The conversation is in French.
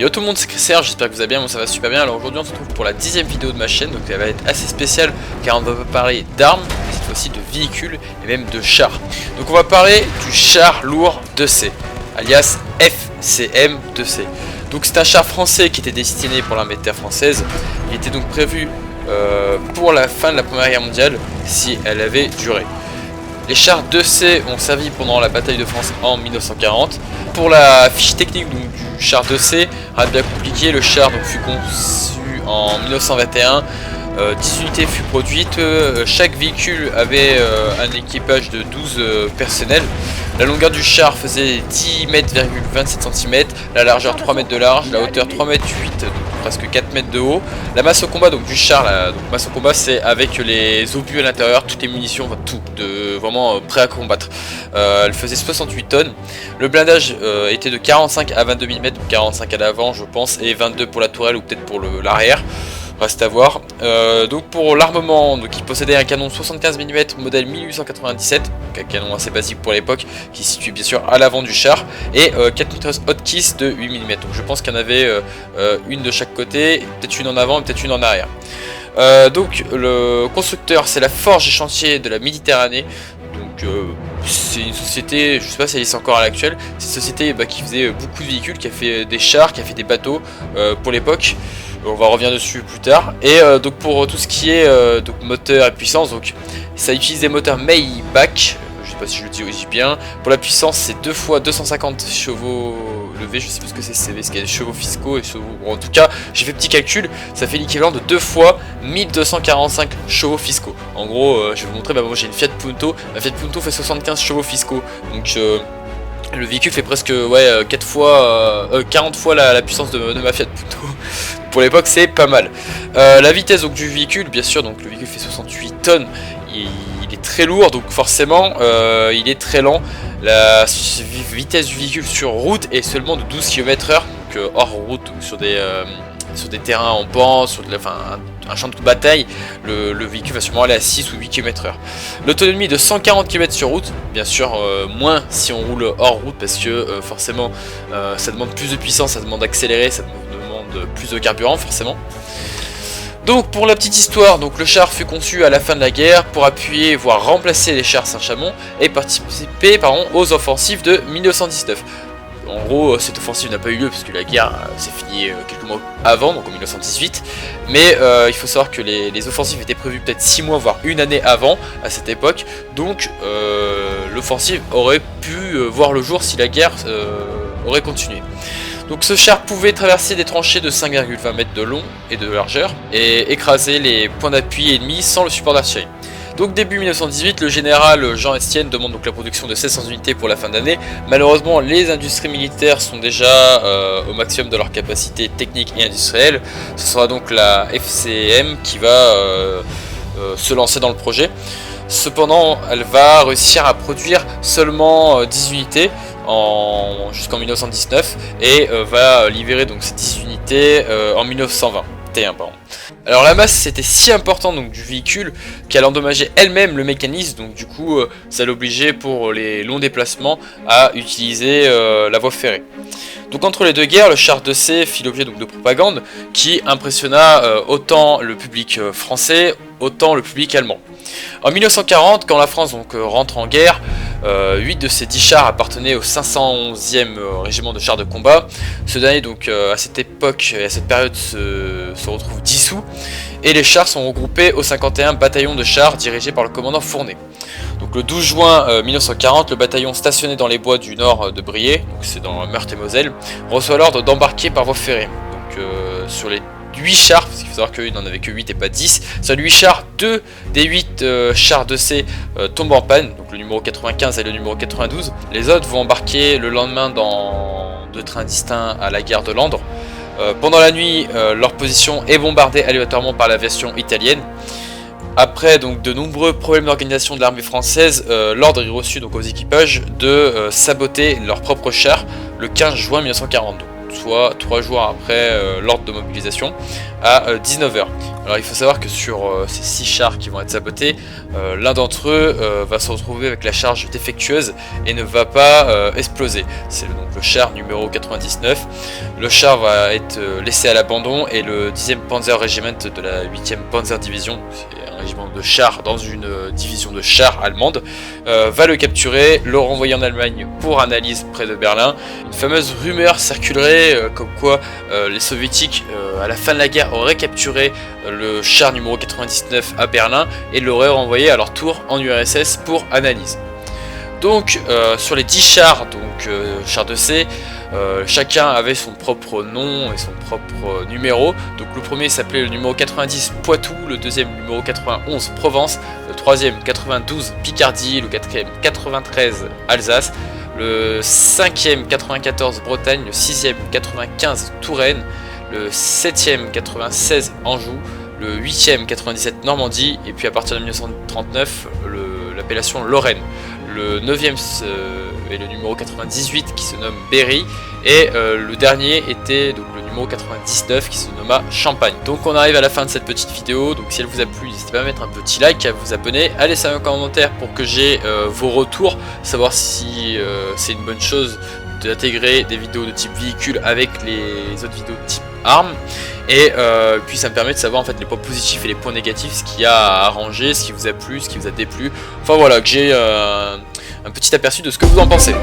Yo tout le monde, c'est Serge, j'espère que vous allez bien, moi ça va super bien. Alors aujourd'hui on se retrouve pour la 10e vidéo de ma chaîne, donc elle va être assez spéciale car on va parler d'armes, mais cette fois-ci de véhicules et même de chars. Donc on va parler du char lourd 2C, alias FCM 2C. Donc c'est un char français qui était destiné pour l'armée de terre française. Il était donc prévu pour la fin de la Première Guerre mondiale si elle avait duré. Les chars 2C ont servi pendant la bataille de France en 1940. Pour la fiche technique donc, du char 2C, rien de bien compliqué, le char donc, fut conçu en 1921, 10 unités furent produites, chaque véhicule avait un équipage de 12 personnels. La longueur du char faisait 10 mètres,27 cm, la largeur 3 mètres de large, la hauteur 3 mètres 8, donc presque 4 mètres de haut. La masse au combat donc du char, donc masse au combat c'est avec les obus à l'intérieur, toutes les munitions, enfin tout, vraiment prêt à combattre. Elle faisait 68 tonnes. Le blindage était de 45 à 22 mm, donc 45 à l'avant je pense, et 22 pour la tourelle ou peut-être pour l'arrière. Reste à voir. Donc pour l'armement, il possédait un canon 75 mm modèle 1897, donc un canon assez basique pour l'époque, qui se situe bien sûr à l'avant du char, et 4 mitrailleuses Hotchkiss de 8 mm. Donc je pense qu'il y en avait une de chaque côté, peut-être une en avant et peut-être une en arrière. Donc le constructeur c'est la Forge et Chantier de la Méditerranée. Donc c'est une société, je sais pas si elle est encore à l'actuelle, c'est une société qui faisait beaucoup de véhicules, qui a fait des chars, qui a fait des bateaux pour l'époque. On va revenir dessus plus tard. Et donc pour tout ce qui est donc moteur et puissance, donc ça utilise des moteurs Maybach. Je sais pas si je le dis bien. Pour la puissance, c'est 2 fois 250 chevaux levés. Je sais plus ce que c'est CV, parce qu'il y a des chevaux fiscaux et chevaux. Bon, en tout cas, j'ai fait petit calcul. Ça fait l'équivalent de 2 fois 1245 chevaux fiscaux. En gros, je vais vous montrer. Moi, j'ai une Fiat Punto. La Fiat Punto fait 75 chevaux fiscaux. Donc le véhicule fait presque 40 fois la puissance de ma Fiat Punto. Pour l'époque c'est pas mal. La vitesse donc, du véhicule, bien sûr, donc le véhicule fait 68 tonnes, il est très lourd, donc forcément il est très lent. La vitesse du véhicule sur route est seulement de 12 km/h, donc hors route, donc, sur des terrains en pente, sur un champ de bataille, le véhicule va sûrement aller à 6 ou 8 km/h. L'autonomie de 140 km sur route, bien sûr moins si on roule hors route, parce que forcément ça demande plus de puissance, ça demande d'accélérer, ça demande plus de carburant forcément. Donc pour la petite histoire, donc le char fut conçu à la fin de la guerre pour appuyer voire remplacer les chars Saint-Chamond et participer aux offensives de 1919. En gros, cette offensive n'a pas eu lieu parce que la guerre s'est finie quelques mois avant, donc en 1918. Mais il faut savoir que les offensives étaient prévues peut-être 6 mois, voire une année avant, à cette époque. Donc l'offensive aurait pu voir le jour si la guerre aurait continué. Donc ce char pouvait traverser des tranchées de 5,20 mètres de long et de largeur et écraser les points d'appui ennemis sans le support d'artillerie. Donc début 1918, le général Jean Estienne demande donc la production de 1600 unités pour la fin d'année. Malheureusement, les industries militaires sont déjà au maximum de leur capacité technique et industrielle. Ce sera donc la FCM qui va se lancer dans le projet. Cependant, elle va réussir à produire seulement 10 unités jusqu'en 1919 et va livrer donc ces 10 unités en 1920. Alors la masse c'était si important donc du véhicule qu'elle endommageait elle-même le mécanisme, donc du coup ça l'obligeait pour les longs déplacements à utiliser la voie ferrée. Donc entre les deux guerres, le char 2C fit l'objet de propagande qui impressionna autant le public français, autant le public allemand. En 1940, quand la France rentre en guerre, 8 de ces 10 chars appartenaient au 511e régiment de chars de combat. Ce dernier donc à cette époque et à cette période se retrouve dissous et les chars sont regroupés au 51 bataillon de chars dirigé par le commandant Fournet. Donc le 12 juin 1940, le bataillon stationné dans les bois du nord de Briey, donc c'est dans Meurthe-et-Moselle, reçoit l'ordre d'embarquer par voie ferrée. Donc sur les 8 chars, parce qu'il faut savoir qu'il n'en avait que 8 et pas 10, sur les 8 chars, 2 des 8 chars 2C tombent en panne, donc le numéro 95 et le numéro 92. Les autres vont embarquer le lendemain dans 2 trains distincts à la gare de Landres. Pendant la nuit, leur position est bombardée aléatoirement par l'aviation italienne. Après donc de nombreux problèmes d'organisation de l'armée française, l'ordre est reçu donc aux équipages de saboter leurs propres chars le 15 juin 1940. Soit 3 jours après l'ordre de mobilisation, à 19 h. Alors il faut savoir que sur ces 6 chars qui vont être sabotés, l'un d'entre eux va se retrouver avec la charge défectueuse et ne va pas exploser. C'est donc le char numéro 99. Le char va être laissé à l'abandon et le 10e Panzer Regiment de la 8e Panzer Division, c'est un régiment de chars dans une division de chars allemande, va le capturer, le renvoyer en Allemagne pour analyse près de Berlin. Une fameuse rumeur circulerait comme quoi les soviétiques à la fin de la guerre auraient capturé le char numéro 99 à Berlin et l'auraient renvoyé à leur tour en URSS pour analyse. Donc sur les 10 chars, donc chars de C, chacun avait son propre nom et son propre numéro. Donc le premier s'appelait le numéro 90 Poitou, le deuxième numéro 91 Provence, le troisième 92 Picardie, le quatrième 93 Alsace, le cinquième 94 Bretagne, le sixième 95 Touraine, le 7e 96 Anjou, le 8e 97 Normandie, et puis à partir de 1939 l'appellation Lorraine. Le 9e est le numéro 98 qui se nomme Berry, et le dernier était donc le numéro 99 qui se nomma Champagne. Donc on arrive à la fin de cette petite vidéo, donc si elle vous a plu, n'hésitez pas à mettre un petit like, à vous abonner, à laisser un commentaire pour que j'ai vos retours, savoir si c'est une bonne chose d'intégrer des vidéos de type véhicule avec les autres vidéos de type armes, et puis ça me permet de savoir en fait les points positifs et les points négatifs, ce qu'il y a à arranger, ce qui vous a plu, ce qui vous a déplu, enfin voilà, que j'ai un petit aperçu de ce que vous en pensez.